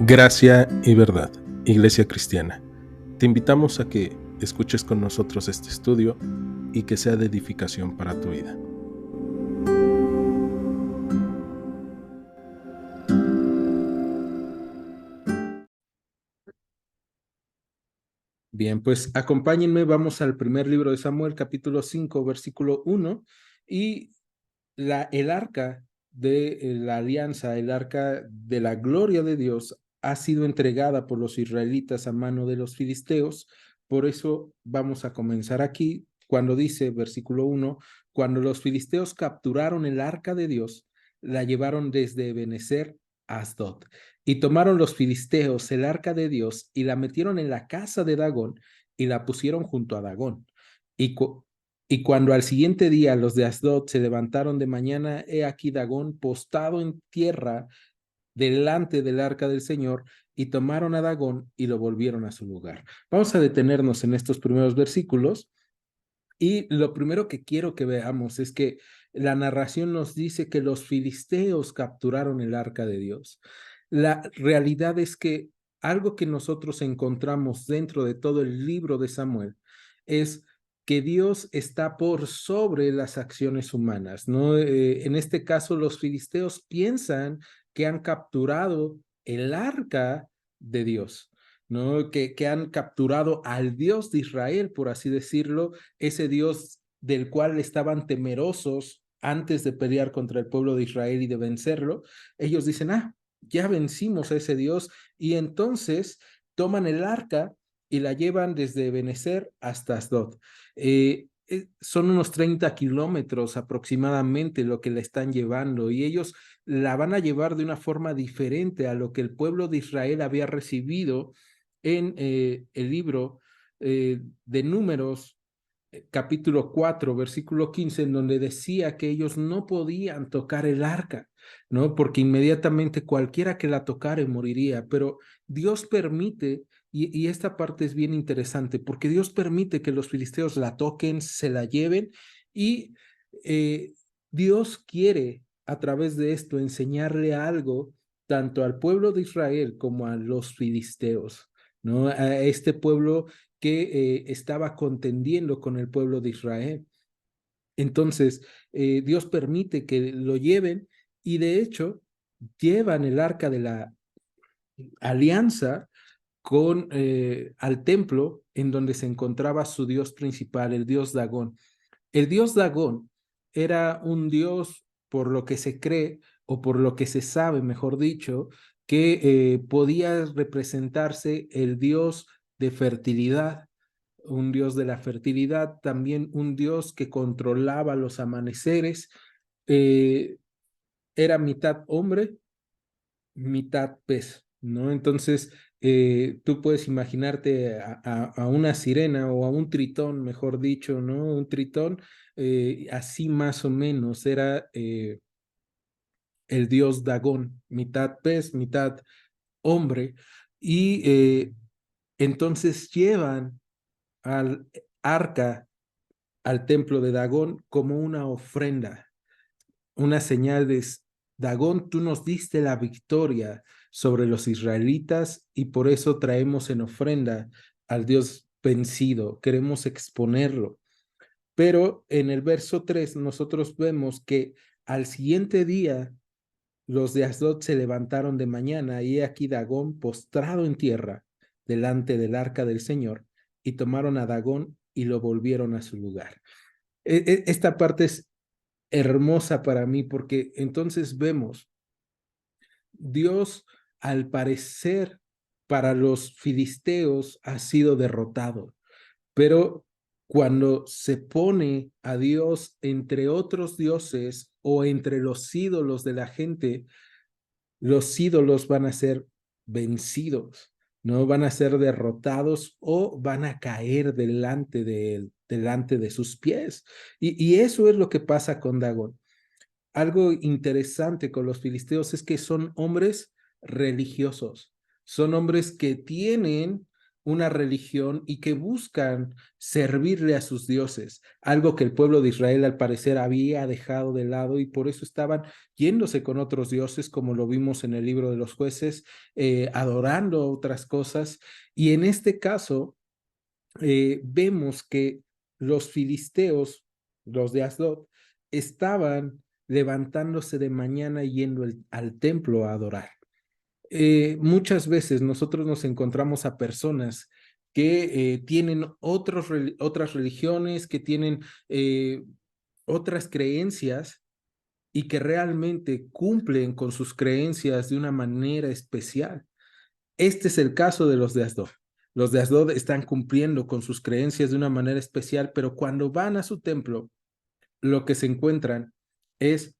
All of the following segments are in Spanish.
Gracia y verdad, Iglesia Cristiana. Te invitamos a que escuches con nosotros este estudio y que sea de edificación para tu vida. Bien, pues acompáñenme, vamos al primer libro de Samuel, capítulo 5, versículo 1, y el arca de la alianza, el arca de la gloria de Dios, ha sido entregada por los israelitas a mano de los filisteos. Por eso vamos a comenzar aquí, cuando dice, versículo 1, cuando los filisteos capturaron el arca de Dios, la llevaron desde Ebenezer a Asdod. Y tomaron los filisteos el arca de Dios y la metieron en la casa de Dagón y la pusieron junto a Dagón. Y cuando al siguiente día los de Asdod se levantaron de mañana, he aquí Dagón postado en tierra delante del arca del Señor, y tomaron a Dagón y lo volvieron a su lugar. Vamos a detenernos en estos primeros versículos, y lo primero que quiero que veamos es que la narración nos dice que los filisteos capturaron el arca de Dios. La realidad es que algo que nosotros encontramos dentro de todo el libro de Samuel es que Dios está por sobre las acciones humanas, ¿no? En este caso, los filisteos piensan que han capturado el arca de Dios, ¿no? Que han capturado al Dios de Israel, por así decirlo, ese Dios del cual estaban temerosos antes de pelear contra el pueblo de Israel y de vencerlo. Ellos dicen, ya vencimos a ese Dios, y entonces toman el arca y la llevan desde Ebenezer hasta Asdod. Son unos 30 kilómetros aproximadamente lo que la están llevando, y ellos la van a llevar de una forma diferente a lo que el pueblo de Israel había recibido en el libro de Números, capítulo 4, versículo 15, en donde decía que ellos no podían tocar el arca, ¿no? Porque inmediatamente cualquiera que la tocare moriría, pero Dios permite, y esta parte es bien interesante, porque Dios permite que los filisteos la toquen, se la lleven, y eh, Dios quiere a través de esto enseñarle algo tanto al pueblo de Israel como a los filisteos, ¿no? A este pueblo que estaba contendiendo con el pueblo de Israel. Entonces, Dios permite que lo lleven, y de hecho llevan el arca de la alianza al templo en donde se encontraba su dios principal, el dios Dagón. El dios Dagón era un dios, por lo que se cree, o por lo que se sabe, mejor dicho, que podía representarse el dios de fertilidad, un dios de la fertilidad, también un dios que controlaba los amaneceres. eh, Era mitad hombre, mitad pez, ¿no? Entonces, tú puedes imaginarte a una sirena o a un tritón, mejor dicho, ¿no? Un tritón, así más o menos era el dios Dagón, mitad pez, mitad hombre, y entonces llevan al arca al templo de Dagón como una ofrenda, una señal de Dagón, tú nos diste la victoria sobre los israelitas, y por eso traemos en ofrenda al Dios vencido, queremos exponerlo. Pero en el verso 3 nosotros vemos que al siguiente día los de Asdod se levantaron de mañana, y he aquí Dagón postrado en tierra delante del arca del Señor, y tomaron a Dagón y lo volvieron a su lugar. Esta parte es hermosa para mí, porque entonces vemos Dios, al parecer, para los filisteos ha sido derrotado, pero cuando se pone a Dios entre otros dioses o entre los ídolos de la gente, los ídolos van a ser vencidos, no van a ser derrotados o van a caer delante de él, delante de sus pies. Y eso es lo que pasa con Dagón. Algo interesante con los filisteos es que son hombres religiosos, son hombres que tienen una religión y que buscan servirle a sus dioses, algo que el pueblo de Israel al parecer había dejado de lado y por eso estaban yéndose con otros dioses, como lo vimos en el libro de los jueces, adorando otras cosas. Y en este caso, vemos que los filisteos, los de Asdod, estaban levantándose de mañana yendo al templo a adorar. Muchas veces nosotros nos encontramos a personas que tienen otras religiones, que tienen otras creencias y que realmente cumplen con sus creencias de una manera especial. Este es el caso de los de Asdod. Los de Asdod están cumpliendo con sus creencias de una manera especial, pero cuando van a su templo, lo que se encuentran es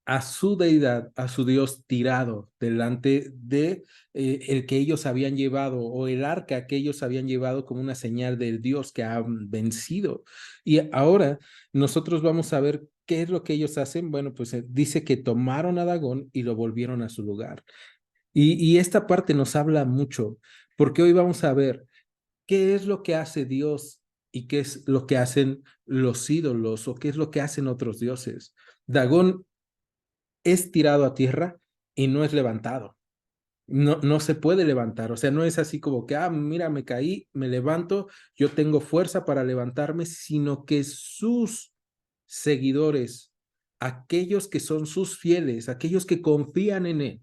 a su deidad, a su Dios tirado delante de el que ellos habían llevado o el arca que ellos habían llevado como una señal del Dios que han vencido. Y ahora nosotros vamos a ver qué es lo que ellos hacen. Bueno, pues dice que tomaron a Dagón y lo volvieron a su lugar. Y esta parte nos habla mucho, porque hoy vamos a ver qué es lo que hace Dios y qué es lo que hacen los ídolos o qué es lo que hacen otros dioses. Dagón es tirado a tierra y no es levantado. No, no se puede levantar, o sea, no es así como que, mira, me caí, me levanto, yo tengo fuerza para levantarme, sino que sus seguidores, aquellos que son sus fieles, aquellos que confían en él,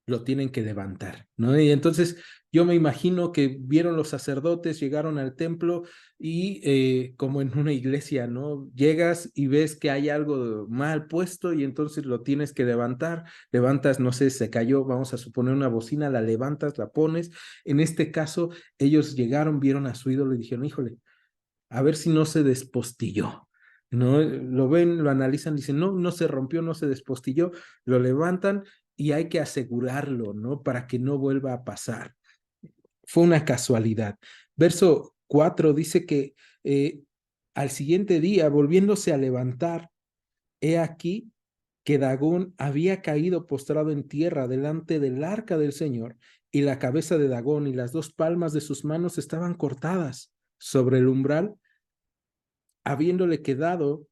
lo tienen que levantar, ¿no? Y entonces yo me imagino que vieron los sacerdotes, llegaron al templo y como en una iglesia, ¿no? Llegas y ves que hay algo mal puesto y entonces lo tienes que levantar, levantas, no sé, se cayó, vamos a suponer una bocina, la levantas, la pones. En este caso, ellos llegaron, vieron a su ídolo y dijeron, híjole, a ver si no se despostilló, ¿no? Lo ven, lo analizan, dicen, no, no se rompió, no se despostilló, lo levantan y hay que asegurarlo, ¿no? Para que no vuelva a pasar. Fue una casualidad. Verso 4 dice que al siguiente día, volviéndose a levantar, he aquí que Dagón había caído postrado en tierra delante del arca del Señor, y la cabeza de Dagón y las dos palmas de sus manos estaban cortadas sobre el umbral, habiéndole quedado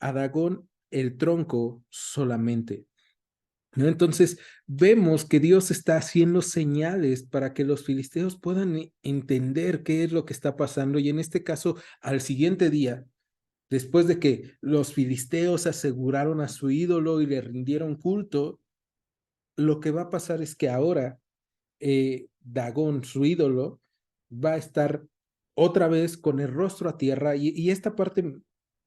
a Dagón el tronco solamente. ¿No? Entonces vemos que Dios está haciendo señales para que los filisteos puedan entender qué es lo que está pasando y en este caso al siguiente día, después de que los filisteos aseguraron a su ídolo y le rindieron culto, lo que va a pasar es que ahora Dagón, su ídolo, va a estar otra vez con el rostro a tierra y esta parte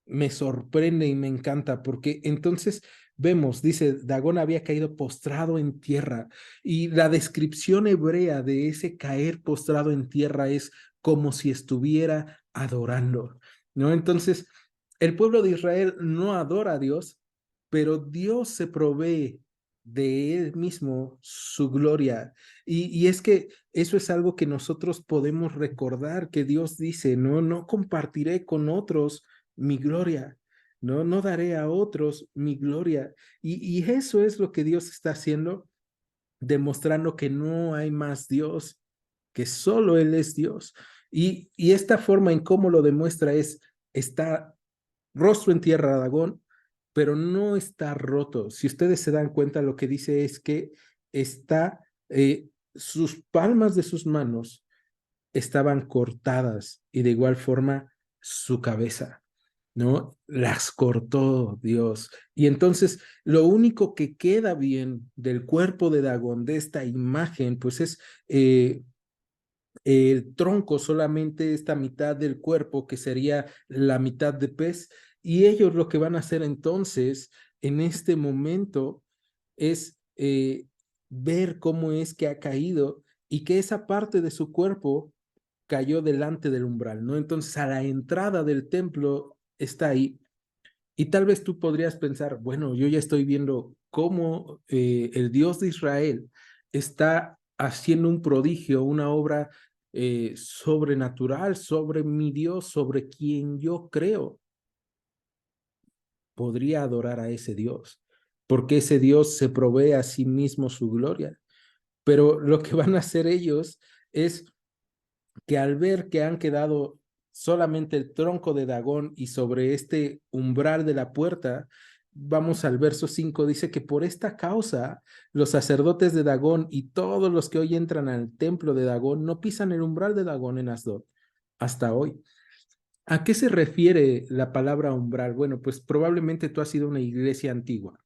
me sorprende y me encanta porque entonces vemos, dice, Dagón había caído postrado en tierra y la descripción hebrea de ese caer postrado en tierra es como si estuviera adorando, ¿no? Entonces, el pueblo de Israel no adora a Dios, pero Dios se provee de él mismo su gloria. Y es que eso es algo que nosotros podemos recordar, que Dios dice, no, no compartiré con otros mi gloria, no, no daré a otros mi gloria. Y eso es lo que Dios está haciendo, demostrando que no hay más Dios, que solo Él es Dios. Y esta forma en cómo lo demuestra es, está rostro en tierra Dagón, pero no está roto. Si ustedes se dan cuenta, lo que dice es que está, sus palmas de sus manos estaban cortadas y de igual forma su cabeza, ¿no? Las cortó Dios. Y entonces lo único que queda bien del cuerpo de Dagón, de esta imagen, pues es el tronco, solamente esta mitad del cuerpo, que sería la mitad de pez, y ellos lo que van a hacer entonces en este momento es ver cómo es que ha caído y que esa parte de su cuerpo cayó delante del umbral, ¿no? Entonces a la entrada del templo está ahí. Y tal vez tú podrías pensar, bueno, yo ya estoy viendo cómo el Dios de Israel está haciendo un prodigio, una obra sobrenatural sobre mi Dios, sobre quien yo creo. Podría adorar a ese Dios, porque ese Dios se provee a sí mismo su gloria. Pero lo que van a hacer ellos es que al ver que han quedado solamente el tronco de Dagón y sobre este umbral de la puerta, vamos al verso 5, dice que por esta causa los sacerdotes de Dagón y todos los que hoy entran al templo de Dagón no pisan el umbral de Dagón en Asdod hasta hoy. ¿A qué se refiere la palabra umbral? Bueno, pues probablemente tú has ido a una iglesia antigua,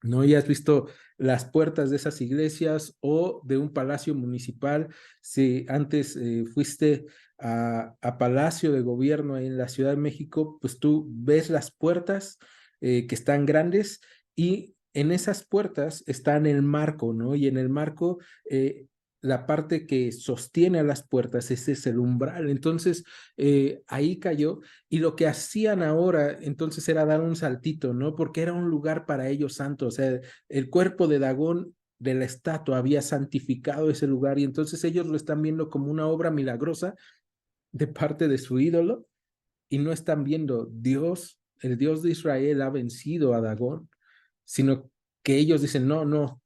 ¿no? Y has visto las puertas de esas iglesias o de un palacio municipal. Si antes fuiste a Palacio de Gobierno en la Ciudad de México, pues tú ves las puertas que están grandes y en esas puertas está en el marco, ¿no? Y en el marco la parte que sostiene a las puertas, ese es el umbral. Entonces, ahí cayó y lo que hacían ahora entonces era dar un saltito, ¿no? Porque era un lugar para ellos santo, o sea, el cuerpo de Dagón de la estatua había santificado ese lugar y entonces ellos lo están viendo como una obra milagrosa de parte de su ídolo y no están viendo Dios, el Dios de Israel ha vencido a Dagón, sino que ellos dicen, no, no,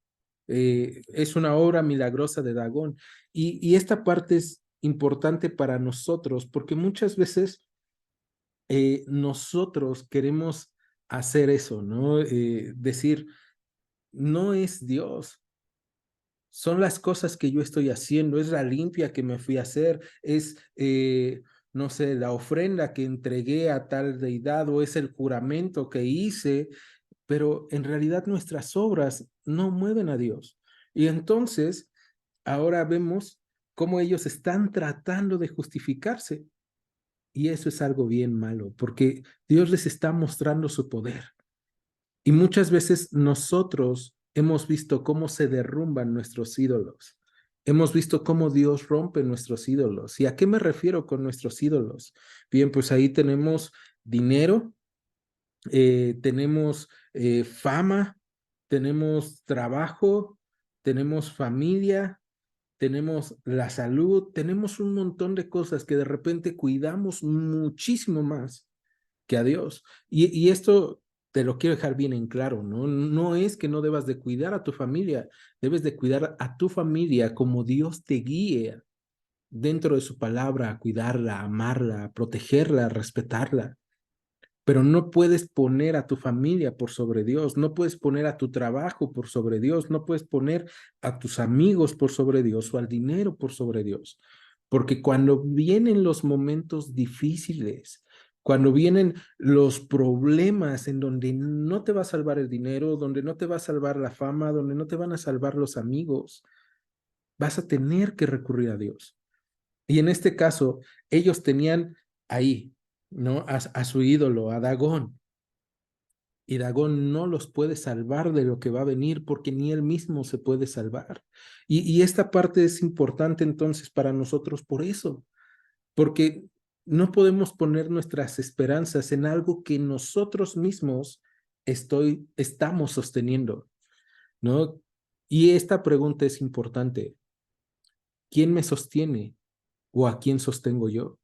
es una obra milagrosa de Dagón. Y esta parte es importante para nosotros porque muchas veces nosotros queremos hacer eso, ¿no? Decir, no es Dios, son las cosas que yo estoy haciendo, es la limpia que me fui a hacer, es, no sé, la ofrenda que entregué a tal deidad o es el juramento que hice, pero en realidad nuestras obras no mueven a Dios. Y entonces, ahora vemos cómo ellos están tratando de justificarse. Y eso es algo bien malo, porque Dios les está mostrando su poder. Y muchas veces nosotros hemos visto cómo se derrumban nuestros ídolos. Hemos visto cómo Dios rompe nuestros ídolos. ¿Y a qué me refiero con nuestros ídolos? Bien, pues ahí tenemos dinero, tenemos fama, tenemos trabajo, tenemos familia, tenemos la salud, tenemos un montón de cosas que de repente cuidamos muchísimo más que a Dios. Y esto te lo quiero dejar bien en claro, ¿no? No es que no debas de cuidar a tu familia, debes de cuidar a tu familia como Dios te guíe dentro de su palabra, a cuidarla, a amarla, a protegerla, a respetarla. Pero no puedes poner a tu familia por sobre Dios, no puedes poner a tu trabajo por sobre Dios, no puedes poner a tus amigos por sobre Dios o al dinero por sobre Dios. Porque cuando vienen los momentos difíciles, cuando vienen los problemas en donde no te va a salvar el dinero, donde no te va a salvar la fama, donde no te van a salvar los amigos, vas a tener que recurrir a Dios. Y en este caso, ellos tenían ahí, ¿no? A su ídolo, a Dagón, y Dagón no los puede salvar de lo que va a venir porque ni él mismo se puede salvar. Y esta parte es importante entonces para nosotros por eso, porque no podemos poner nuestras esperanzas en algo que nosotros mismos estamos sosteniendo, ¿no? Y esta pregunta es importante. ¿Quién me sostiene o a quién sostengo yo?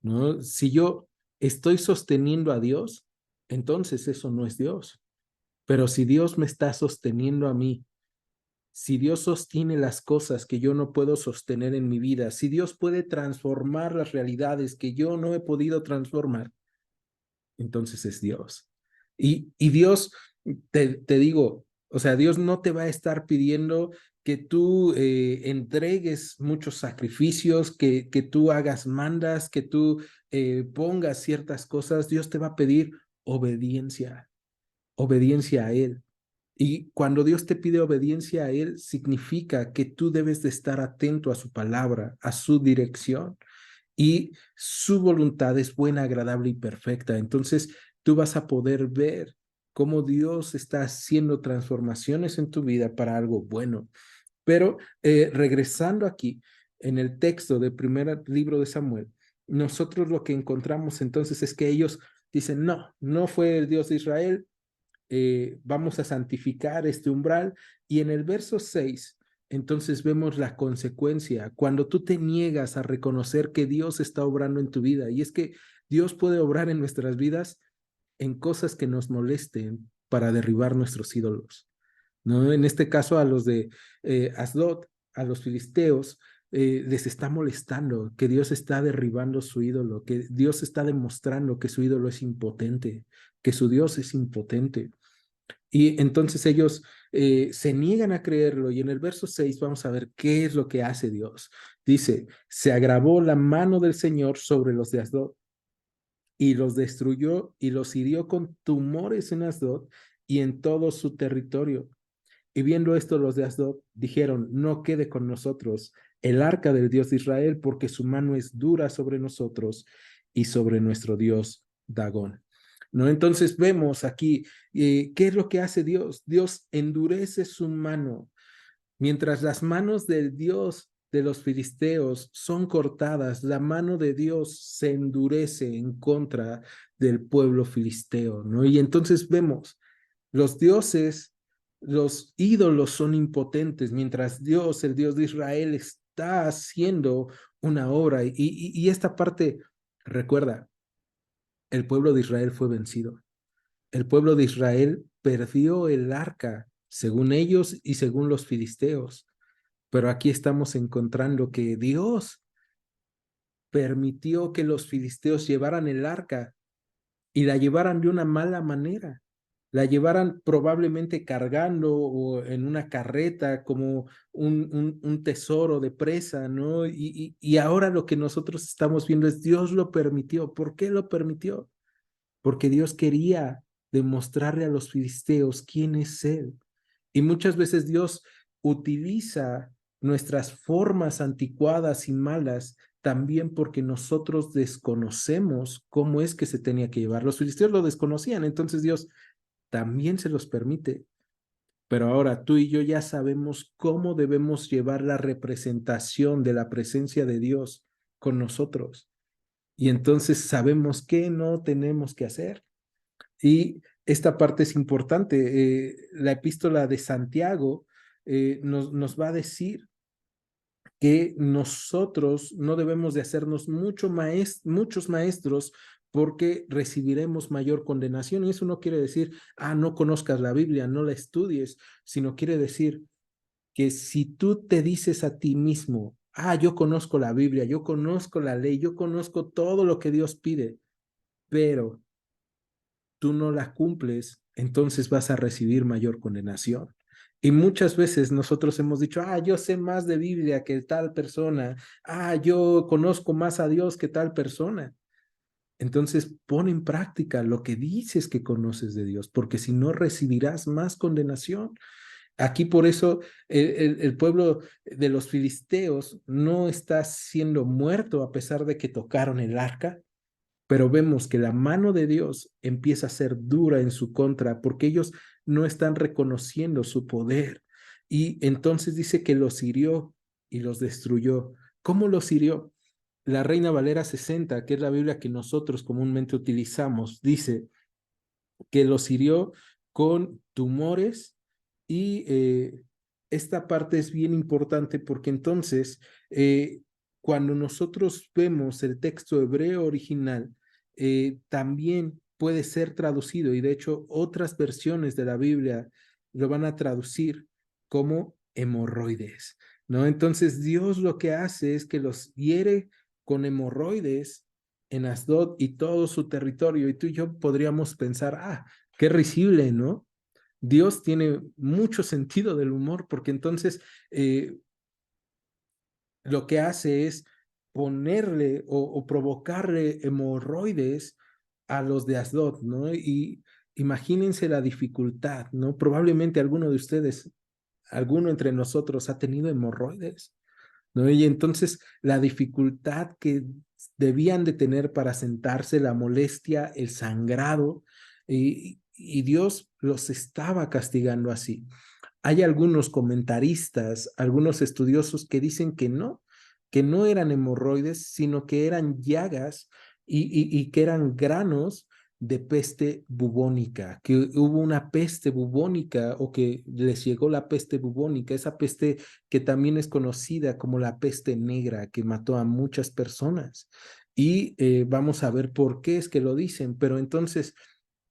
¿No? Si yo estoy sosteniendo a Dios, entonces eso no es Dios. Pero si Dios me está sosteniendo a mí, si Dios sostiene las cosas que yo no puedo sostener en mi vida, si Dios puede transformar las realidades que yo no he podido transformar, entonces es Dios. Y Dios, te digo, o sea, Dios no te va a estar pidiendo que tú entregues muchos sacrificios, que tú hagas mandas, que tú pongas ciertas cosas. Dios te va a pedir obediencia, obediencia a Él. Y cuando Dios te pide obediencia a Él, significa que tú debes de estar atento a su palabra, a su dirección. Y su voluntad es buena, agradable y perfecta. Entonces, tú vas a poder ver cómo Dios está haciendo transformaciones en tu vida para algo bueno. Pero regresando aquí, en el texto del primer libro de Samuel, nosotros lo que encontramos entonces es que ellos dicen, no, no fue el Dios de Israel, vamos a santificar este umbral. Y en el verso 6, entonces vemos la consecuencia, cuando tú te niegas a reconocer que Dios está obrando en tu vida. Y es que Dios puede obrar en nuestras vidas en cosas que nos molesten para derribar nuestros ídolos, ¿no? En este caso a los de Asdod, a los filisteos, les está molestando, que Dios está derribando su ídolo, que Dios está demostrando que su ídolo es impotente, que su Dios es impotente. Y entonces ellos se niegan a creerlo. Y en el verso 6 vamos a ver qué es lo que hace Dios. Dice, se agravó la mano del Señor sobre los de Asdod y los destruyó y los hirió con tumores en Asdod y en todo su territorio. Y viendo esto, los de Asdod dijeron, no quede con nosotros el arca del Dios de Israel, porque su mano es dura sobre nosotros y sobre nuestro Dios Dagón. ¿No? Entonces vemos aquí, ¿qué es lo que hace Dios? Dios endurece su mano. Mientras las manos del Dios de los filisteos son cortadas, la mano de Dios se endurece en contra del pueblo filisteo, ¿no? Y entonces vemos, los dioses, los ídolos son impotentes, mientras Dios, el Dios de Israel, está haciendo una obra. Y esta parte, recuerda, el pueblo de Israel fue vencido. El pueblo de Israel perdió el arca, según ellos y según los filisteos. Pero aquí estamos encontrando que Dios permitió que los filisteos llevaran el arca y la llevaran de una mala manera. La llevaran probablemente cargando o en una carreta como un tesoro de presa, ¿no? Y ahora lo que nosotros estamos viendo es Dios lo permitió. ¿Por qué lo permitió? Porque Dios quería demostrarle a los filisteos quién es Él. Y muchas veces Dios utiliza nuestras formas anticuadas y malas también porque nosotros desconocemos cómo es que se tenía que llevar. Los filisteos lo desconocían, entonces Dios también se los permite. Pero ahora tú y yo ya sabemos cómo debemos llevar la representación de la presencia de Dios con nosotros. Y entonces sabemos qué no tenemos que hacer. Y esta parte es importante. La epístola de Santiago nos va a decir que nosotros no debemos de hacernos muchos maestros porque recibiremos mayor condenación. Y eso no quiere decir, no conozcas la Biblia, no la estudies, sino quiere decir que si tú te dices a ti mismo, yo conozco la Biblia, yo conozco la ley, yo conozco todo lo que Dios pide, pero tú no la cumples, entonces vas a recibir mayor condenación. Y muchas veces nosotros hemos dicho, yo sé más de Biblia que tal persona, yo conozco más a Dios que tal persona. Entonces pon en práctica lo que dices que conoces de Dios, porque si no recibirás más condenación. Aquí por eso el pueblo de los filisteos no está siendo muerto a pesar de que tocaron el arca, pero vemos que la mano de Dios empieza a ser dura en su contra porque ellos no están reconociendo su poder. Y entonces dice que los hirió y los destruyó. ¿Cómo los hirió? La Reina Valera 60, que es la Biblia que nosotros comúnmente utilizamos, dice que los hirió con tumores y esta parte es bien importante porque entonces cuando nosotros vemos el texto hebreo original, también puede ser traducido y de hecho otras versiones de la Biblia lo van a traducir como hemorroides, ¿no? Entonces Dios lo que hace es que los hiere con hemorroides en Asdod y todo su territorio. Y tú y yo podríamos pensar, qué risible, ¿no? Dios tiene mucho sentido del humor porque entonces lo que hace es ponerle o provocarle hemorroides a los de Asdod, ¿no? Y imagínense la dificultad, ¿no? Probablemente alguno de ustedes, alguno entre nosotros ha tenido hemorroides, ¿no? Y entonces la dificultad que debían de tener para sentarse, la molestia, el sangrado, y Dios los estaba castigando así. Hay algunos comentaristas, algunos estudiosos que dicen que no eran hemorroides, sino que eran llagas y que eran granos de peste bubónica, que hubo una peste bubónica o que les llegó la peste bubónica, esa peste que también es conocida como la peste negra, que mató a muchas personas. Y vamos a ver por qué es que lo dicen, pero entonces,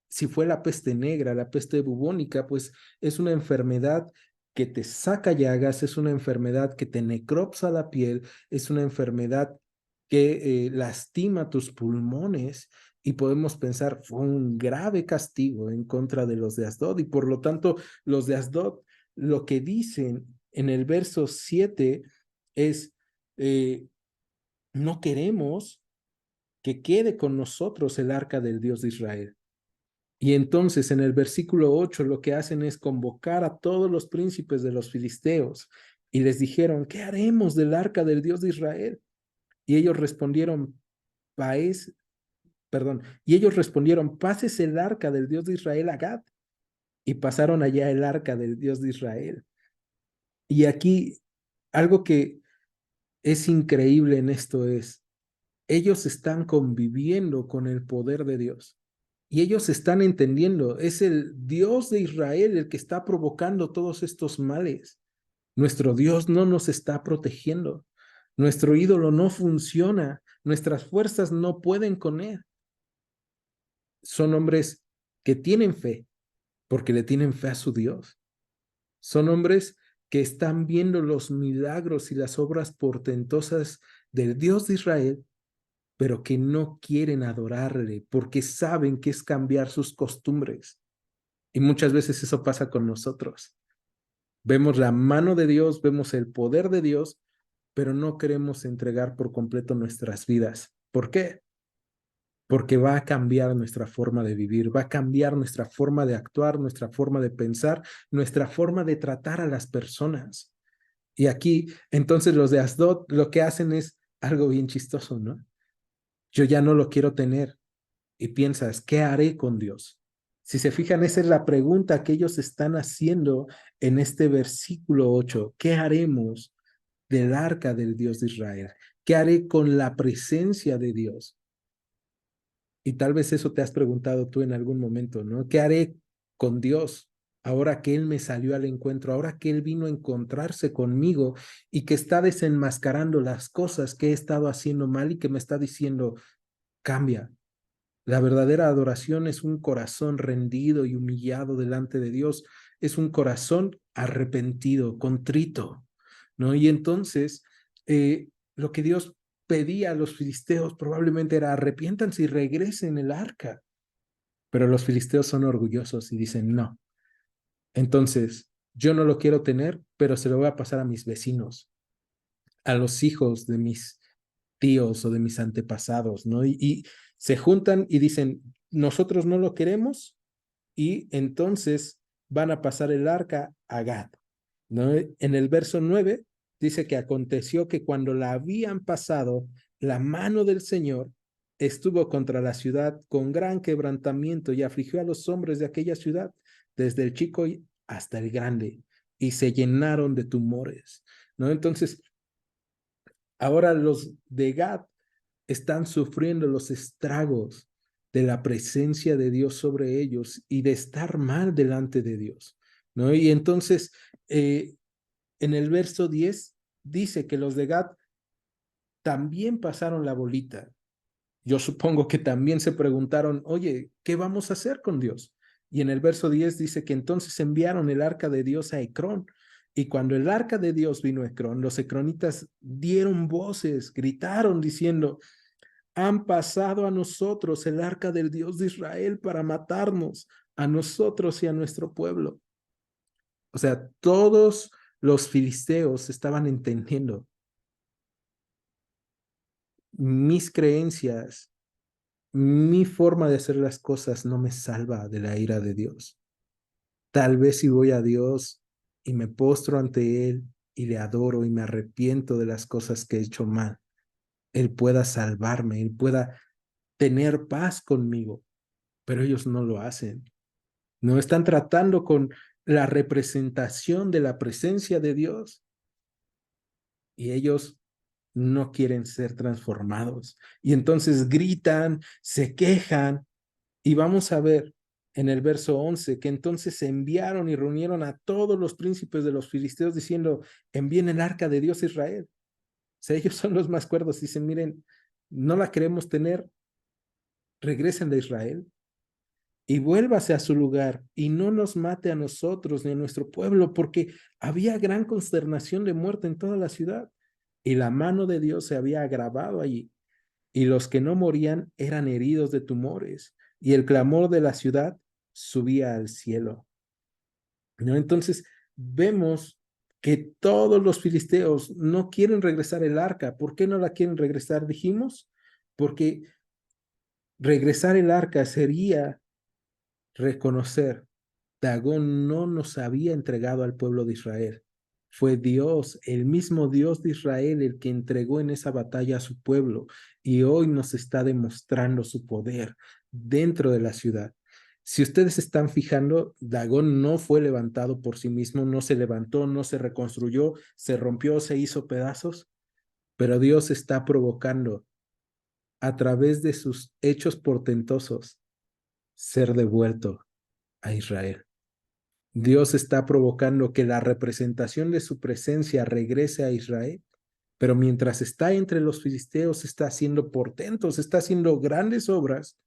si fue la peste negra, la peste bubónica, pues es una enfermedad que te saca llagas, es una enfermedad que te necropsa la piel, es una enfermedad que lastima tus pulmones y podemos pensar fue un grave castigo en contra de los de Asdod y por lo tanto los de Asdod lo que dicen en el verso 7 es no queremos que quede con nosotros el arca del Dios de Israel. Y entonces en el versículo 8 lo que hacen es convocar a todos los príncipes de los filisteos y les dijeron, ¿qué haremos del arca del Dios de Israel? Y ellos respondieron, Paes, perdón, y ellos respondieron, pases el arca del Dios de Israel a Gad. Y pasaron allá el arca del Dios de Israel. Y aquí algo que es increíble en esto es, ellos están conviviendo con el poder de Dios. Y ellos están entendiendo, es el Dios de Israel el que está provocando todos estos males. Nuestro Dios no nos está protegiendo. Nuestro ídolo no funciona. Nuestras fuerzas no pueden con él. Son hombres que tienen fe porque le tienen fe a su Dios. Son hombres que están viendo los milagros y las obras portentosas del Dios de Israel, pero que no quieren adorarle porque saben que es cambiar sus costumbres. Y muchas veces eso pasa con nosotros. Vemos la mano de Dios, vemos el poder de Dios, pero no queremos entregar por completo nuestras vidas. ¿Por qué? Porque va a cambiar nuestra forma de vivir, va a cambiar nuestra forma de actuar, nuestra forma de pensar, nuestra forma de tratar a las personas. Y aquí, entonces los de Asdod lo que hacen es algo bien chistoso, ¿no? Yo ya no lo quiero tener. Y piensas, ¿qué haré con Dios? Si se fijan, esa es la pregunta que ellos están haciendo en este versículo 8. ¿Qué haremos del arca del Dios de Israel? ¿Qué haré con la presencia de Dios? Y tal vez eso te has preguntado tú en algún momento, ¿no? ¿Qué haré con Dios ahora que Él me salió al encuentro, ahora que Él vino a encontrarse conmigo y que está desenmascarando las cosas que he estado haciendo mal y que me está diciendo, cambia? La verdadera adoración es un corazón rendido y humillado delante de Dios, es un corazón arrepentido, contrito, ¿no? Y entonces, lo que Dios pedía a los filisteos probablemente era arrepiéntanse y regresen el arca, pero los filisteos son orgullosos y dicen no. Entonces, yo no lo quiero tener, pero se lo voy a pasar a mis vecinos, a los hijos de mis tíos o de mis antepasados, ¿no? Y se juntan y dicen, nosotros no lo queremos y entonces van a pasar el arca a Gad, ¿no? En el verso 9 dice que aconteció que cuando la habían pasado, la mano del Señor estuvo contra la ciudad con gran quebrantamiento y afligió a los hombres de aquella ciudad, desde el chico hasta el grande, y se llenaron de tumores, ¿no? Entonces, ahora los de Gad están sufriendo los estragos de la presencia de Dios sobre ellos y de estar mal delante de Dios, ¿no? Y entonces, en el verso 10 dice que los de Gad también pasaron la bolita. Yo supongo que también se preguntaron, oye, ¿qué vamos a hacer con Dios? Y en el verso 10 dice que entonces enviaron el arca de Dios a Ecrón. Y cuando el arca de Dios vino a Ecrón, los ecronitas dieron voces, gritaron diciendo, han pasado a nosotros el arca del Dios de Israel para matarnos, a nosotros y a nuestro pueblo. O sea, todos los filisteos estaban entendiendo mis creencias, mi forma de hacer las cosas no me salva de la ira de Dios. Tal vez si voy a Dios y me postro ante Él y le adoro y me arrepiento de las cosas que he hecho mal, Él pueda salvarme, Él pueda tener paz conmigo, pero ellos no lo hacen. No están tratando con la representación de la presencia de Dios y ellos no quieren ser transformados. Y entonces gritan, se quejan y vamos a ver en el verso 11 que entonces se enviaron y reunieron a todos los príncipes de los filisteos diciendo, envíen el arca de Dios a Israel. O sea, ellos son los más cuerdos. Dicen, miren, no la queremos tener, regresen de Israel. y vuélvase a su lugar y no nos mate a nosotros ni a nuestro pueblo, porque había gran consternación de muerte en toda la ciudad y la mano de Dios se había agravado allí y los que no morían eran heridos de tumores y el clamor de la ciudad subía al cielo. ¿No? Entonces vemos que todos los filisteos no quieren regresar el arca. ¿Por qué no la quieren regresar? Dijimos, porque regresar el arca sería reconocer, Dagón no nos había entregado al pueblo de Israel. Fue Dios, el mismo Dios de Israel, el que entregó en esa batalla a su pueblo y hoy nos está demostrando su poder dentro de la ciudad. Si ustedes están fijando, Dagón no fue levantado por sí mismo, no se levantó, no se reconstruyó, se rompió, se hizo pedazos, pero Dios está provocando a través de sus hechos portentosos ser devuelto a Israel. Dios está provocando que la representación de su presencia regrese a Israel, pero mientras está entre los filisteos está haciendo portentos, está haciendo grandes obras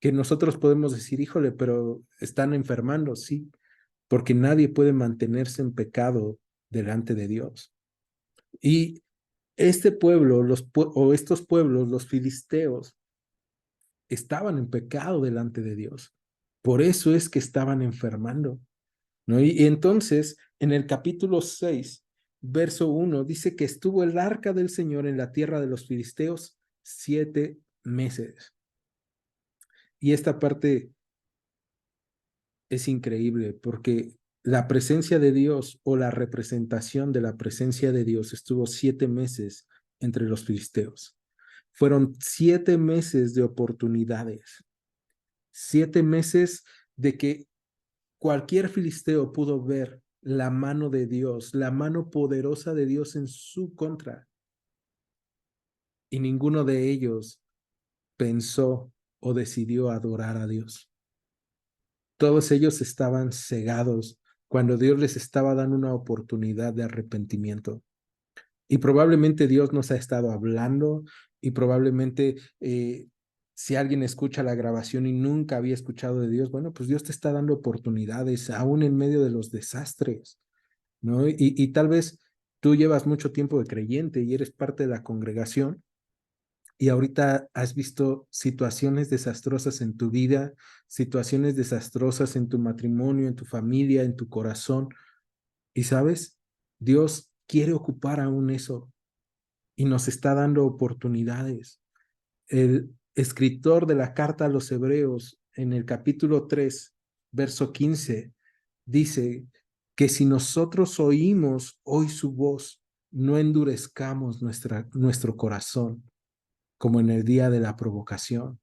que nosotros podemos decir, híjole, pero están enfermando, sí, porque nadie puede mantenerse en pecado delante de Dios. Y este pueblo, o estos pueblos, los filisteos, estaban en pecado delante de Dios. Por eso es que estaban enfermando. ¿No? Y entonces, en el capítulo 6, verso 1, dice que estuvo el arca del Señor en la tierra de los filisteos 7 meses. Y esta parte es increíble porque la presencia de Dios o la representación de la presencia de Dios estuvo 7 meses entre los filisteos. Fueron 7 meses de oportunidades, 7 meses de que cualquier filisteo pudo ver la mano de Dios, la mano poderosa de Dios en su contra. Y ninguno de ellos pensó o decidió adorar a Dios. Todos ellos estaban cegados cuando Dios les estaba dando una oportunidad de arrepentimiento. Y probablemente Dios nos ha estado hablando y probablemente si alguien escucha la grabación y nunca había escuchado de Dios, bueno, pues Dios te está dando oportunidades aún en medio de los desastres. ¿No? Y tal vez tú llevas mucho tiempo de creyente y eres parte de la congregación y ahorita has visto situaciones desastrosas en tu vida, situaciones desastrosas en tu matrimonio, en tu familia, en tu corazón. Y sabes, Dios quiere ocupar aún eso y nos está dando oportunidades. El escritor de la carta a los Hebreos en el capítulo 3, verso 15, dice que si nosotros oímos hoy su voz, no endurezcamos nuestro corazón como en el día de la provocación.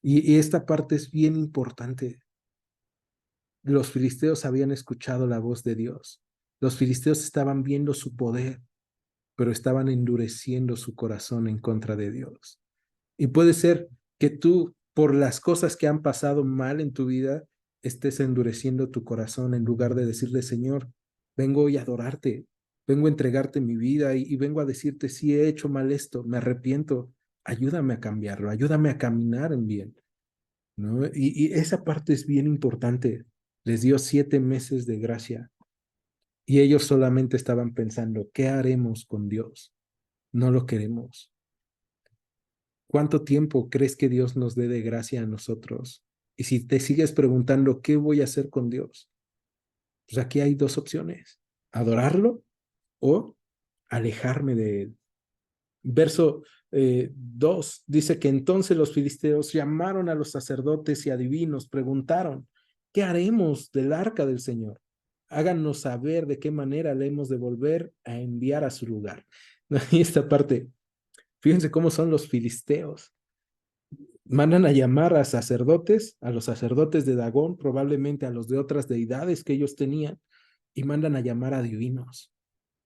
Y esta parte es bien importante. Los filisteos habían escuchado la voz de Dios. Los filisteos estaban viendo su poder, pero estaban endureciendo su corazón en contra de Dios. Y puede ser que tú, por las cosas que han pasado mal en tu vida, estés endureciendo tu corazón en lugar de decirle, Señor, vengo hoy a adorarte, vengo a entregarte mi vida y vengo a decirte, si he hecho mal esto, me arrepiento, ayúdame a cambiarlo, ayúdame a caminar en bien, ¿no? Y esa parte es bien importante. Les dio 7 meses de gracia y ellos solamente estaban pensando, ¿qué haremos con Dios? No lo queremos. ¿Cuánto tiempo crees que Dios nos dé de gracia a nosotros? Y si te sigues preguntando, ¿qué voy a hacer con Dios? Pues aquí hay dos opciones, adorarlo o alejarme de él. Verso 2 dice que entonces los filisteos llamaron a los sacerdotes y adivinos, preguntaron, ¿qué haremos del arca del Señor? Háganos saber de qué manera le hemos de volver a enviar a su lugar. Y esta parte, fíjense cómo son los filisteos. Mandan a llamar a los sacerdotes de Dagón, probablemente a los de otras deidades que ellos tenían, y mandan a llamar a divinos,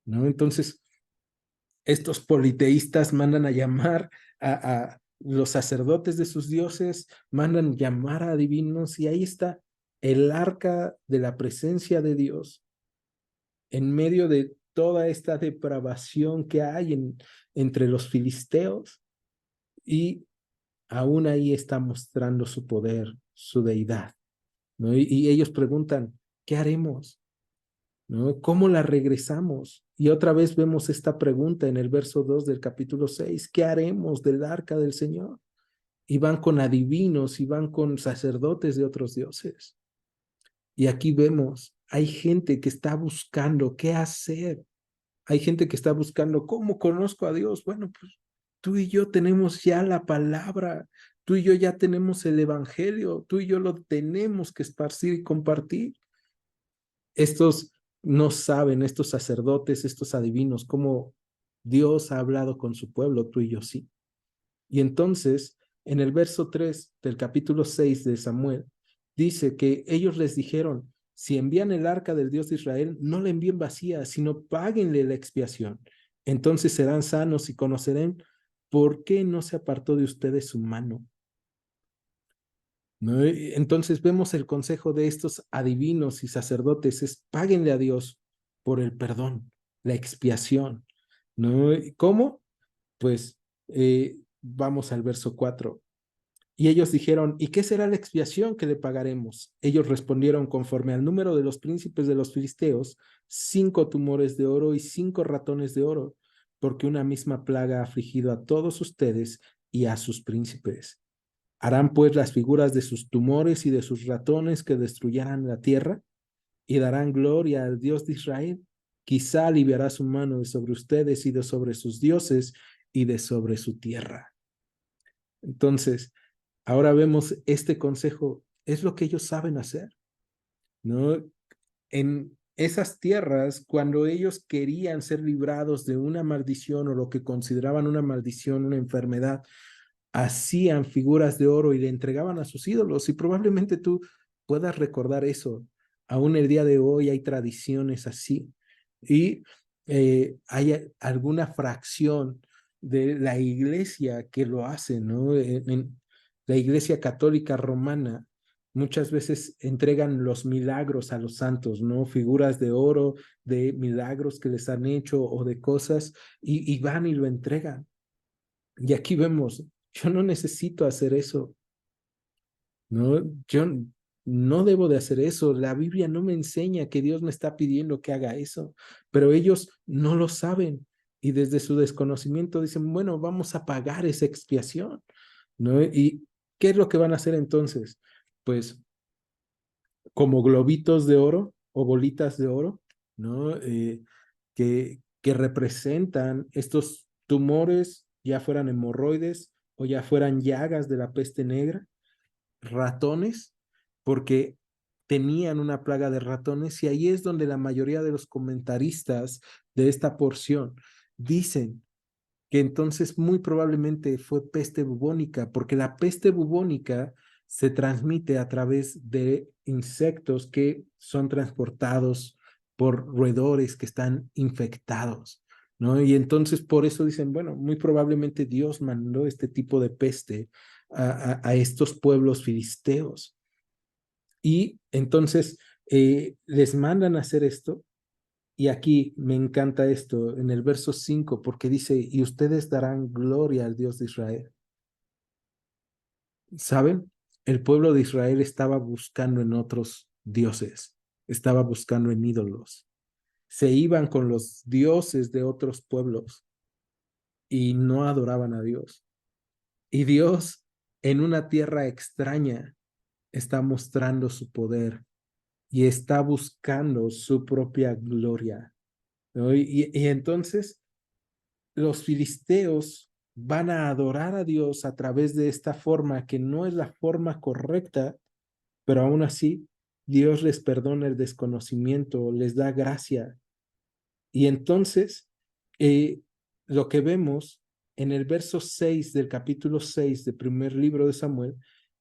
¿no? Entonces, estos politeístas mandan a llamar a los sacerdotes de sus dioses, mandan llamar a divinos, y ahí está el arca de la presencia de Dios en medio de toda esta depravación que hay entre los filisteos, y aún ahí está mostrando su poder, su deidad, ¿no? Y ellos preguntan, ¿qué haremos? ¿No? ¿Cómo la regresamos? Y otra vez vemos esta pregunta en el verso 2 del capítulo 6, ¿qué haremos del arca del Señor? Y van con adivinos y van con sacerdotes de otros dioses. Y aquí vemos, hay gente que está buscando qué hacer. Hay gente que está buscando, ¿cómo conozco a Dios? Bueno, pues tú y yo tenemos ya la palabra, tú y yo ya tenemos el evangelio, tú y yo lo tenemos que esparcir y compartir. Estos no saben, estos sacerdotes, estos adivinos, cómo Dios ha hablado con su pueblo, tú y yo sí. Y entonces, en el verso 3 del capítulo 6 de Samuel, dice que ellos les dijeron, si envían el arca del Dios de Israel, no la envíen vacía, sino páguenle la expiación. Entonces serán sanos y conocerán por qué no se apartó de ustedes su mano. ¿No? Entonces vemos el consejo de estos adivinos y sacerdotes, es páguenle a Dios por el perdón, la expiación. ¿No? ¿Cómo? Pues vamos al verso 4. Y ellos dijeron, ¿y qué será la expiación que le pagaremos? Ellos respondieron, conforme al número de los príncipes de los filisteos, 5 tumores de oro y 5 ratones de oro, porque una misma plaga ha afligido a todos ustedes y a sus príncipes. Harán pues las figuras de sus tumores y de sus ratones que destruyeran la tierra y darán gloria al Dios de Israel. Quizá aliviará su mano de sobre ustedes y de sobre sus dioses y de sobre su tierra. Entonces, ahora vemos este consejo, es lo que ellos saben hacer, ¿no? En esas tierras, cuando ellos querían ser librados de una maldición o lo que consideraban una maldición, una enfermedad, hacían figuras de oro y le entregaban a sus ídolos. Y probablemente tú puedas recordar eso. Aún el día de hoy hay tradiciones así. Y hay alguna fracción de la iglesia que lo hace, ¿no? En la iglesia católica romana muchas veces entregan los milagros a los santos, ¿no? Figuras de oro, de milagros que les han hecho o de cosas, y van y lo entregan. Y aquí vemos, yo no necesito hacer eso, ¿no? Yo no debo de hacer eso. La Biblia no me enseña que Dios me está pidiendo que haga eso, pero ellos no lo saben y desde su desconocimiento dicen, bueno, vamos a pagar esa expiación, ¿no? ¿Y qué es lo que van a hacer entonces? Pues como globitos de oro o bolitas de oro, ¿no? Que representan estos tumores, ya fueran hemorroides o ya fueran llagas de la peste negra, ratones, porque tenían una plaga de ratones y ahí es donde la mayoría de los comentaristas de esta porción dicen que entonces muy probablemente fue peste bubónica, porque la peste bubónica se transmite a través de insectos que son transportados por roedores que están infectados, ¿no? Y entonces por eso dicen, bueno, muy probablemente Dios mandó este tipo de peste a estos pueblos filisteos. Y entonces les mandan a hacer esto y aquí me encanta esto en el verso 5 porque dice, y ustedes darán gloria al Dios de Israel. ¿Saben? El pueblo de Israel estaba buscando en otros dioses, estaba buscando en ídolos. Se iban con los dioses de otros pueblos y no adoraban a Dios. Y Dios en una tierra extraña está mostrando su poder y está buscando su propia gloria, ¿no? Y entonces los filisteos van a adorar a Dios a través de esta forma que no es la forma correcta, pero aún así Dios les perdona el desconocimiento, les da gracia. Y entonces eh, lo que vemos en el verso 6 del capítulo 6 del primer libro de Samuel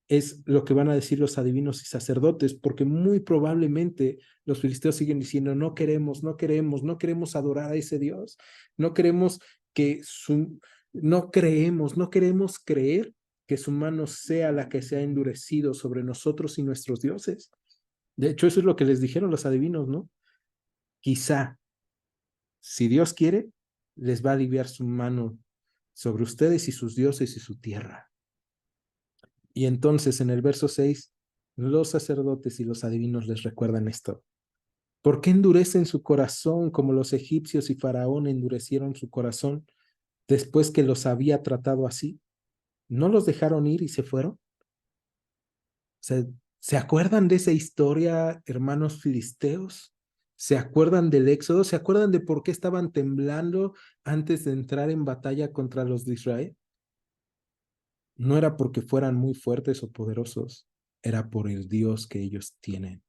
es lo que van a decir los adivinos y sacerdotes, porque muy probablemente los filisteos siguen diciendo, no queremos, no queremos, no queremos adorar a ese Dios, no queremos que su, no creemos, no queremos creer que su mano sea la que se ha endurecido sobre nosotros y nuestros dioses. De hecho, eso es lo que les dijeron los adivinos, ¿no? Quizá, si Dios quiere, les va a aliviar su mano sobre ustedes y sus dioses y su tierra. Y entonces en el verso 6, los sacerdotes y los adivinos les recuerdan esto. ¿Por qué endurecen su corazón como los egipcios y Faraón endurecieron su corazón después que los había tratado así? ¿No los dejaron ir y se fueron? Sea, ¿se acuerdan de esa historia, hermanos filisteos? ¿Se acuerdan del éxodo? ¿Se acuerdan de por qué estaban temblando antes de entrar en batalla contra los de Israel? No era porque fueran muy fuertes o poderosos, era por el Dios que ellos tienen.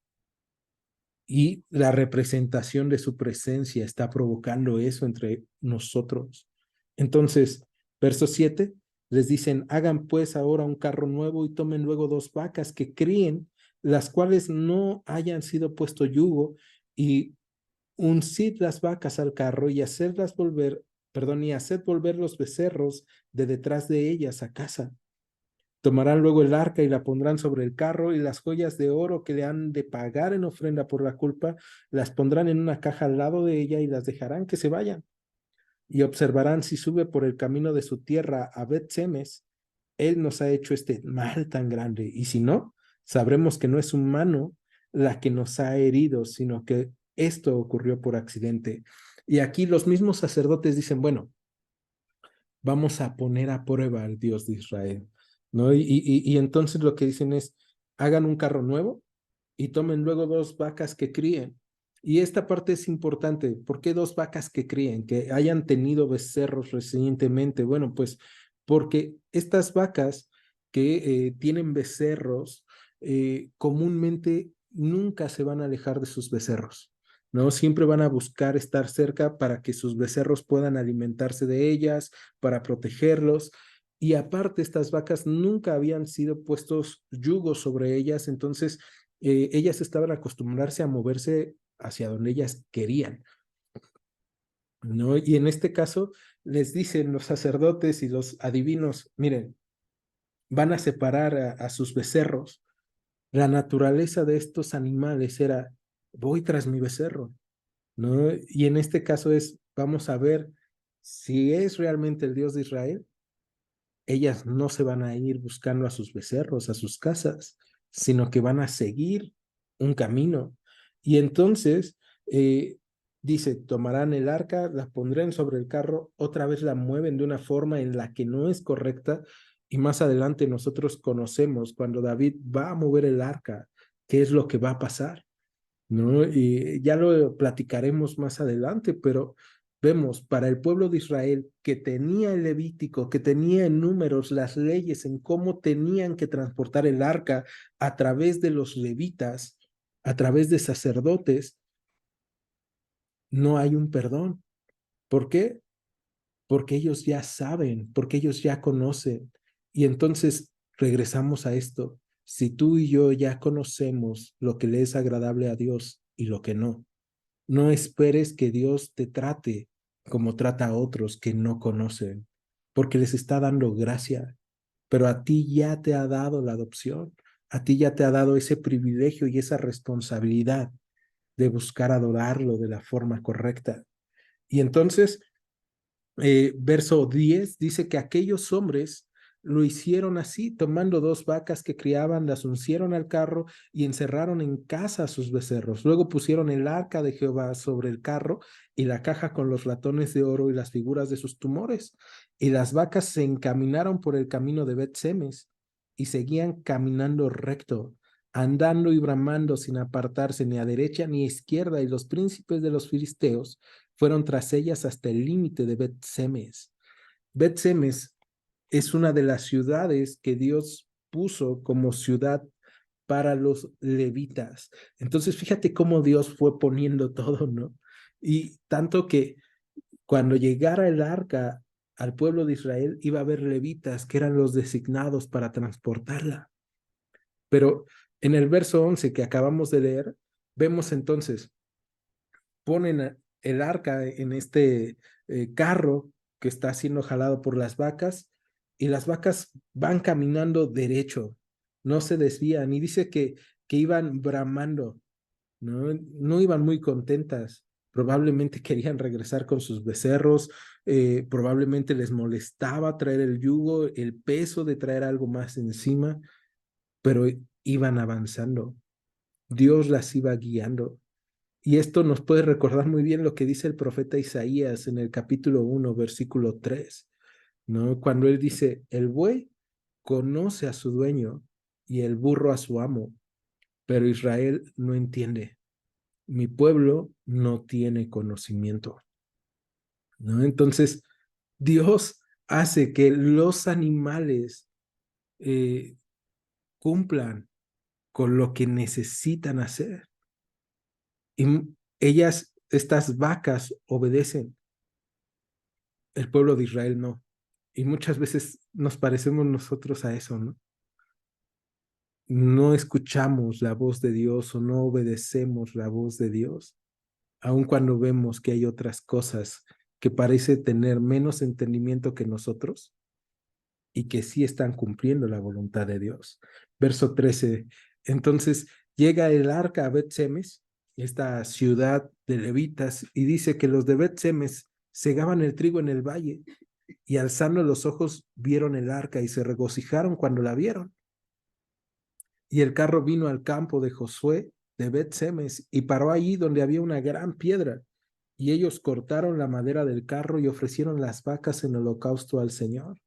Y la representación de su presencia está provocando eso entre nosotros. Entonces, verso 7, les dicen, hagan pues ahora un carro nuevo y tomen luego 2 vacas que críen, las cuales no hayan sido puesto yugo, y uncid las vacas al carro y hacerlas volver, perdón, y haced volver los becerros de detrás de ellas a casa. Tomarán luego el arca y la pondrán sobre el carro, y las joyas de oro que le han de pagar en ofrenda por la culpa las pondrán en una caja al lado de ella y las dejarán que se vayan. Y observarán si sube por el camino de su tierra a Bet-Semes. Él nos ha hecho este mal tan grande, y si no, sabremos que no es humano la que nos ha herido, sino que esto ocurrió por accidente. Y aquí los mismos sacerdotes dicen, bueno, vamos a poner a prueba al Dios de Israel, ¿no? Y entonces lo que dicen es, hagan un carro nuevo y tomen luego 2 vacas que críen. Y esta parte es importante. ¿Por qué 2 vacas que críen? Que hayan tenido becerros recientemente. Bueno, pues porque estas vacas que tienen becerros comúnmente nunca se van a alejar de sus becerros. ¿No? Siempre van a buscar estar cerca para que sus becerros puedan alimentarse de ellas, para protegerlos. Y aparte, estas vacas nunca habían sido puestos yugos sobre ellas, entonces ellas estaban acostumbrarse a moverse hacia donde ellas querían, ¿no? Y en este caso les dicen los sacerdotes y los adivinos, miren, van a separar a sus becerros. La naturaleza de estos animales era, voy tras mi becerro, ¿no? Y en este caso es, vamos a ver si es realmente el Dios de Israel. Ellas no se van a ir buscando a sus becerros, a sus casas, sino que van a seguir un camino. Y entonces, dice, tomarán el arca, la pondrán sobre el carro, otra vez la mueven de una forma en la que no es correcta. Y más adelante nosotros conocemos cuando David va a mover el arca, qué es lo que va a pasar, ¿no? Y ya lo platicaremos más adelante, pero vemos para el pueblo de Israel que tenía el Levítico, que tenía en números las leyes en cómo tenían que transportar el arca a través de los levitas, a través de sacerdotes, no hay un perdón. ¿Por qué? Porque ellos ya saben, porque ellos ya conocen. Y entonces regresamos a esto. Si tú y yo ya conocemos lo que le es agradable a Dios y lo que no, no esperes que Dios te trate como trata a otros que no conocen, porque les está dando gracia, pero a ti ya te ha dado la adopción, a ti ya te ha dado ese privilegio y esa responsabilidad de buscar adorarlo de la forma correcta. Y entonces verso 10 dice que aquellos hombres lo hicieron así, tomando 2 vacas que criaban, las uncieron al carro y encerraron en casa a sus becerros. Luego pusieron el arca de Jehová sobre el carro y la caja con los latones de oro y las figuras de sus tumores. Y las vacas se encaminaron por el camino de Bet-Semes y seguían caminando recto, andando y bramando sin apartarse ni a derecha ni a izquierda. Y los príncipes de los filisteos fueron tras ellas hasta el límite de Bet-Semes. Bet-Semes es una de las ciudades que Dios puso como ciudad para los levitas. Entonces, fíjate cómo Dios fue poniendo todo, ¿no? Y tanto que cuando llegara el arca al pueblo de Israel, iba a haber levitas que eran los designados para transportarla. Pero en el verso 11 que acabamos de leer, vemos entonces ponen el arca en este carro que está siendo jalado por las vacas, y las vacas van caminando derecho, no se desvían, y dice que iban bramando, ¿no? No iban muy contentas, probablemente querían regresar con sus becerros, probablemente les molestaba traer el yugo, el peso de traer algo más encima, pero iban avanzando. Dios las iba guiando. Y esto nos puede recordar muy bien lo que dice el profeta Isaías en el capítulo 1, versículo 3, ¿no? Cuando él dice, el buey conoce a su dueño y el burro a su amo, pero Israel no entiende. Mi pueblo no tiene conocimiento, ¿no? Entonces, Dios hace que los animales eh, cumplan con lo que necesitan hacer. Y ellas, estas vacas, obedecen. El pueblo de Israel no. Y muchas veces nos parecemos nosotros a eso, ¿no? No escuchamos la voz de Dios o no obedecemos la voz de Dios, aun cuando vemos que hay otras cosas que parece tener menos entendimiento que nosotros y que sí están cumpliendo la voluntad de Dios. Verso 13. Entonces llega el arca a Bet-Semes, esta ciudad de levitas, y dice que los de Bet-Semes segaban el trigo en el valle y alzando los ojos vieron el arca y se regocijaron cuando la vieron. Y el carro vino al campo de Josué de Bet-Semes y paró allí donde había una gran piedra. Y ellos cortaron la madera del carro y ofrecieron las vacas en holocausto al Señor.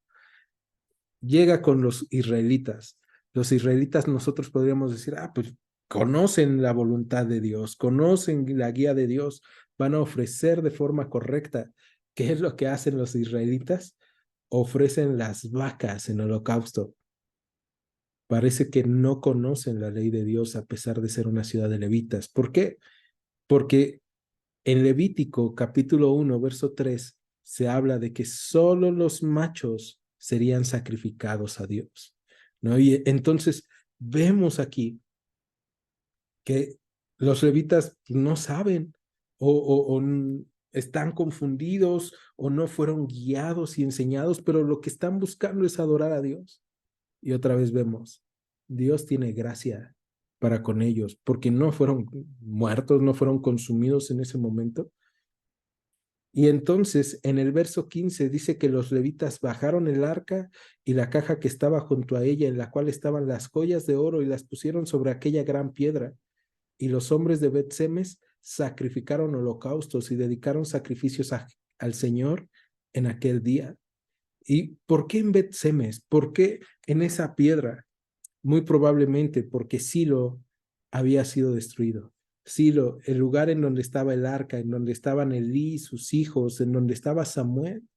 Llega con los israelitas. Los israelitas nosotros podríamos decir, pues conocen la voluntad de Dios, conocen la guía de Dios, van a ofrecer de forma correcta. ¿Qué es lo que hacen los israelitas? Ofrecen las vacas en holocausto. Parece que no conocen la ley de Dios a pesar de ser una ciudad de levitas. ¿Por qué? Porque en Levítico capítulo 1, verso 3, se habla de que solo los machos serían sacrificados a Dios, ¿no? Y entonces vemos aquí que los levitas no saben o están confundidos o no fueron guiados y enseñados, pero lo que están buscando es adorar a Dios. Y otra vez vemos, Dios tiene gracia para con ellos, porque no fueron muertos, no fueron consumidos en ese momento. Y entonces en el verso 15 dice que los levitas bajaron el arca y la caja que estaba junto a ella, en la cual estaban las joyas de oro, y las pusieron sobre aquella gran piedra. Y los hombres de Bet-Semes sacrificaron holocaustos y dedicaron sacrificios al Señor en aquel día. ¿Y por qué en Bet-Semes? ¿Por qué en esa piedra? Muy probablemente porque Silo había sido destruido. Silo, el lugar en donde estaba el arca, en donde estaban Elí, sus hijos, en donde estaba Samuel,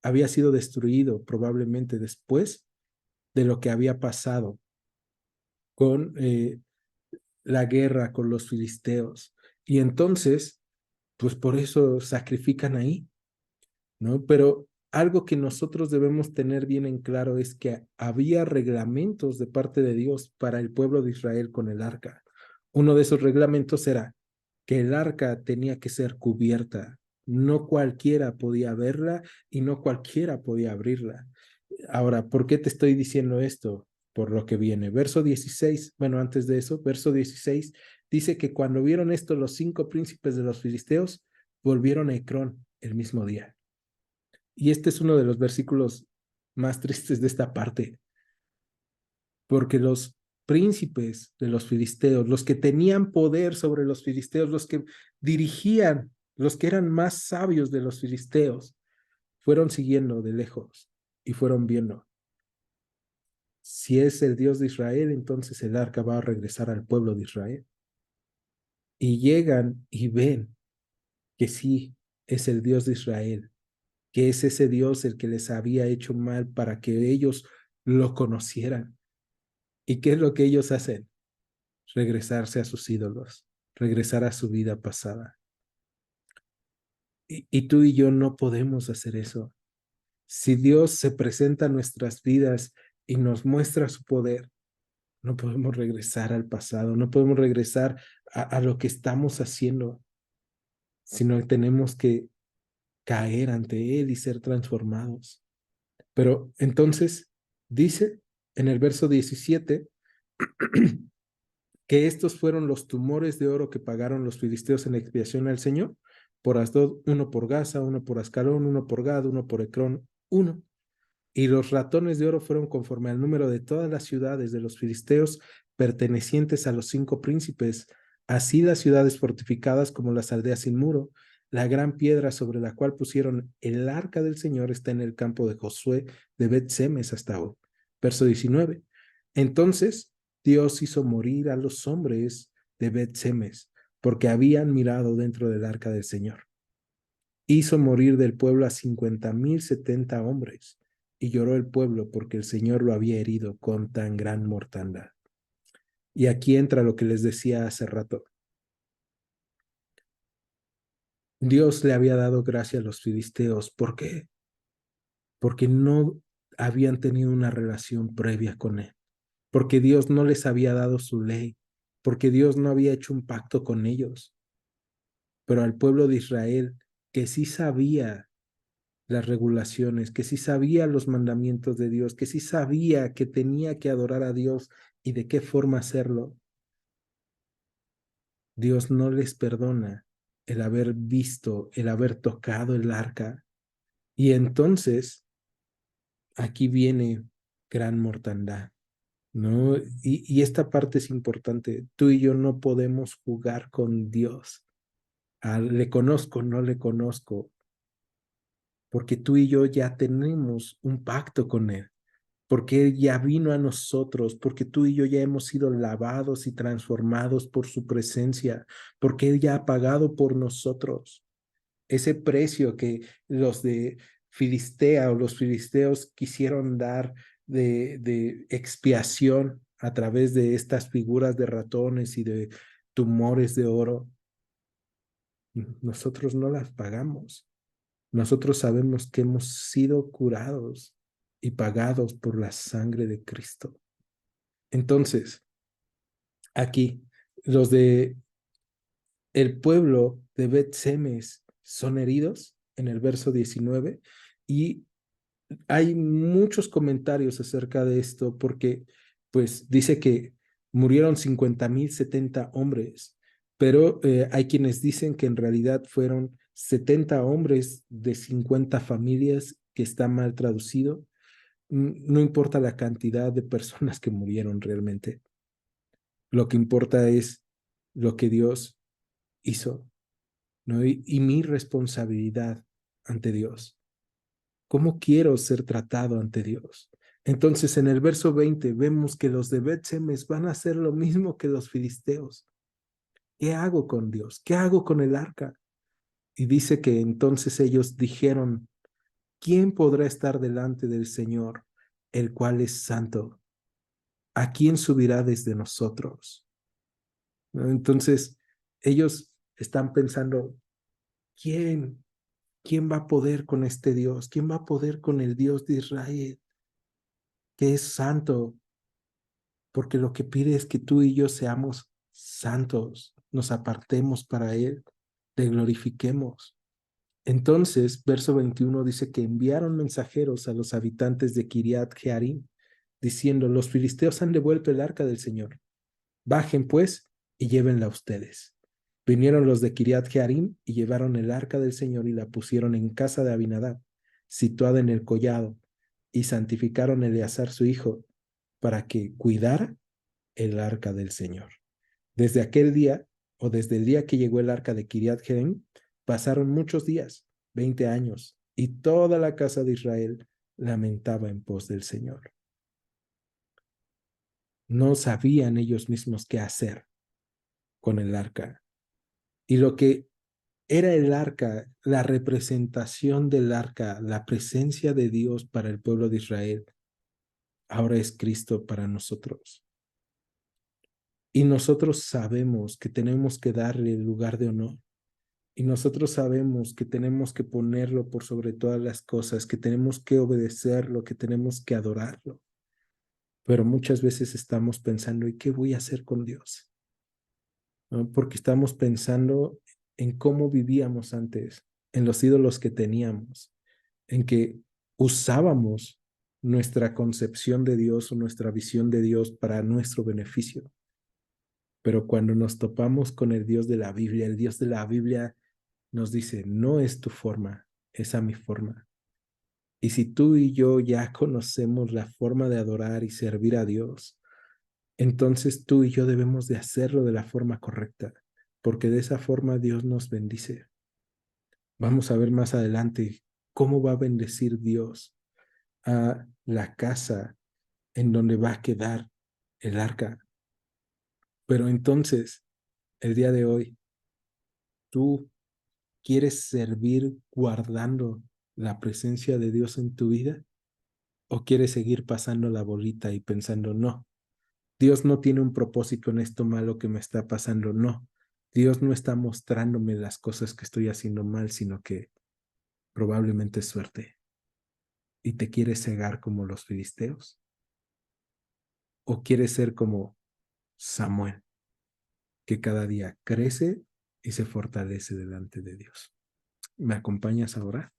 había sido destruido probablemente después de lo que había pasado con la guerra con los filisteos. Y entonces, pues por eso sacrifican ahí, ¿no? Pero algo que nosotros debemos tener bien en claro es que había reglamentos de parte de Dios para el pueblo de Israel con el arca. Uno de esos reglamentos era que el arca tenía que ser cubierta. No cualquiera podía verla y no cualquiera podía abrirla. Ahora, ¿por qué te estoy diciendo esto? Por lo que viene. Verso 16, bueno, antes de eso, verso 16, dice que cuando vieron esto los 5 príncipes de los filisteos, volvieron a Ecrón el mismo día. Y este es uno de los versículos más tristes de esta parte, porque los príncipes de los filisteos, los que tenían poder sobre los filisteos, los que dirigían, los que eran más sabios de los filisteos, fueron siguiendo de lejos y fueron viendo. Si es el Dios de Israel, entonces el arca va a regresar al pueblo de Israel. Y llegan y ven que sí es el Dios de Israel, que es ese Dios el que les había hecho mal para que ellos lo conocieran. ¿Y qué es lo que ellos hacen? Regresarse a sus ídolos, regresar a su vida pasada. Y tú y yo no podemos hacer eso. Si Dios se presenta en nuestras vidas y nos muestra su poder, no podemos regresar al pasado, no podemos regresar a lo que estamos haciendo, sino que tenemos que caer ante Él y ser transformados. Pero entonces dice en el verso 17 que estos fueron los tumores de oro que pagaron los filisteos en expiación al Señor. por Asdod, uno por Gaza, uno por Ascalón, uno por Gad, uno por Ecrón, uno. Y los ratones de oro fueron conforme al número de todas las ciudades de los filisteos pertenecientes a los 5 príncipes, así las ciudades fortificadas como las aldeas sin muro. La gran piedra sobre la cual pusieron el arca del Señor está en el campo de Josué de Bet-Semes hasta hoy. Verso 19. Entonces Dios hizo morir a los hombres de Bet-Semes, porque habían mirado dentro del arca del Señor. Hizo morir del pueblo a 50,070 hombres, y lloró el pueblo porque el Señor lo había herido con tan gran mortandad. Y aquí entra lo que les decía hace rato. Dios le había dado gracia a los filisteos. ¿Por qué? Porque no habían tenido una relación previa con él, porque Dios no les había dado su ley, porque Dios no había hecho un pacto con ellos. Pero al pueblo de Israel, que sí sabía las regulaciones, que sí sabía los mandamientos de Dios, que sí sabía que tenía que adorar a Dios y de qué forma hacerlo, Dios no les perdona el haber visto, el haber tocado el arca. Y entonces aquí viene gran mortandad, ¿no? Y esta parte es importante. Tú y yo no podemos jugar con Dios. Le conozco, no le conozco, porque tú y yo ya tenemos un pacto con Él, porque Él ya vino a nosotros, porque tú y yo ya hemos sido lavados y transformados por su presencia, porque Él ya ha pagado por nosotros ese precio que los de Filistea o los filisteos quisieron dar de expiación a través de estas figuras de ratones y de tumores de oro. Nosotros no las pagamos. Nosotros sabemos que hemos sido curados y pagados por la sangre de Cristo. Entonces, aquí, los de el pueblo de Bet-Semes son heridos en el verso 19 y hay muchos comentarios acerca de esto porque pues dice que murieron 50,070 hombres, pero hay quienes dicen que en realidad fueron 70 hombres de 50 familias, que está mal traducido. No importa la cantidad de personas que murieron realmente. Lo que importa es lo que Dios hizo, ¿no? Y mi responsabilidad ante Dios. ¿Cómo quiero ser tratado ante Dios? Entonces, en el verso 20 vemos que los de Bet-Semes van a hacer lo mismo que los filisteos. ¿Qué hago con Dios? ¿Qué hago con el arca? Y dice que entonces ellos dijeron, ¿quién podrá estar delante del Señor, el cual es santo? ¿A quién subirá desde nosotros? ¿No? Entonces, ellos están pensando, ¿quién? ¿Quién va a poder con este Dios? ¿Quién va a poder con el Dios de Israel, que es santo? Porque lo que pide es que tú y yo seamos santos, nos apartemos para Él, le glorifiquemos. Entonces, verso 21 dice que enviaron mensajeros a los habitantes de Kiriat Jearim, diciendo, los filisteos han devuelto el arca del Señor. Bajen pues y llévenla ustedes. Vinieron los de Kiriat Jearim y llevaron el arca del Señor y la pusieron en casa de Abinadab, situada en el collado, y santificaron a Eleazar su hijo, para que cuidara el arca del Señor. Desde aquel día, o desde el día que llegó el arca de Kiriat Jearim, pasaron muchos días, 20 años, y toda la casa de Israel lamentaba en pos del Señor. No sabían ellos mismos qué hacer con el arca. Y lo que era el arca, la representación del arca, la presencia de Dios para el pueblo de Israel, ahora es Cristo para nosotros. Y nosotros sabemos que tenemos que darle el lugar de honor. Y nosotros sabemos que tenemos que ponerlo por sobre todas las cosas, que tenemos que obedecerlo, que tenemos que adorarlo. Pero muchas veces estamos pensando, ¿y qué voy a hacer con Dios? ¿No? Porque estamos pensando en cómo vivíamos antes, en los ídolos que teníamos, en que usábamos nuestra concepción de Dios o nuestra visión de Dios para nuestro beneficio. Pero cuando nos topamos con el Dios de la Biblia nos dice, no es tu forma, es a mi forma. Y si tú y yo ya conocemos la forma de adorar y servir a Dios, entonces tú y yo debemos de hacerlo de la forma correcta, porque de esa forma Dios nos bendice. Vamos a ver más adelante cómo va a bendecir Dios a la casa en donde va a quedar el arca. Pero entonces, el día de hoy, tú quieres servir guardando la presencia de Dios en tu vida o quieres seguir pasando la bolita y pensando, no, Dios no tiene un propósito en esto malo que me está pasando, no. Dios no está mostrándome las cosas que estoy haciendo mal, sino que probablemente es suerte. ¿Y te quieres cegar como los filisteos? ¿O quieres ser como Samuel, que cada día crece y se fortalece delante de Dios? ¿Me acompañas ahora?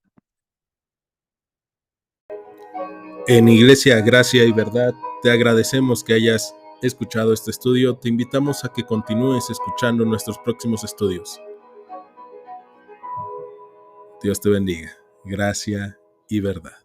En Iglesia Gracia y Verdad, te agradecemos que hayas escuchado este estudio. Te invitamos a que continúes escuchando nuestros próximos estudios. Dios te bendiga. Gracia y Verdad.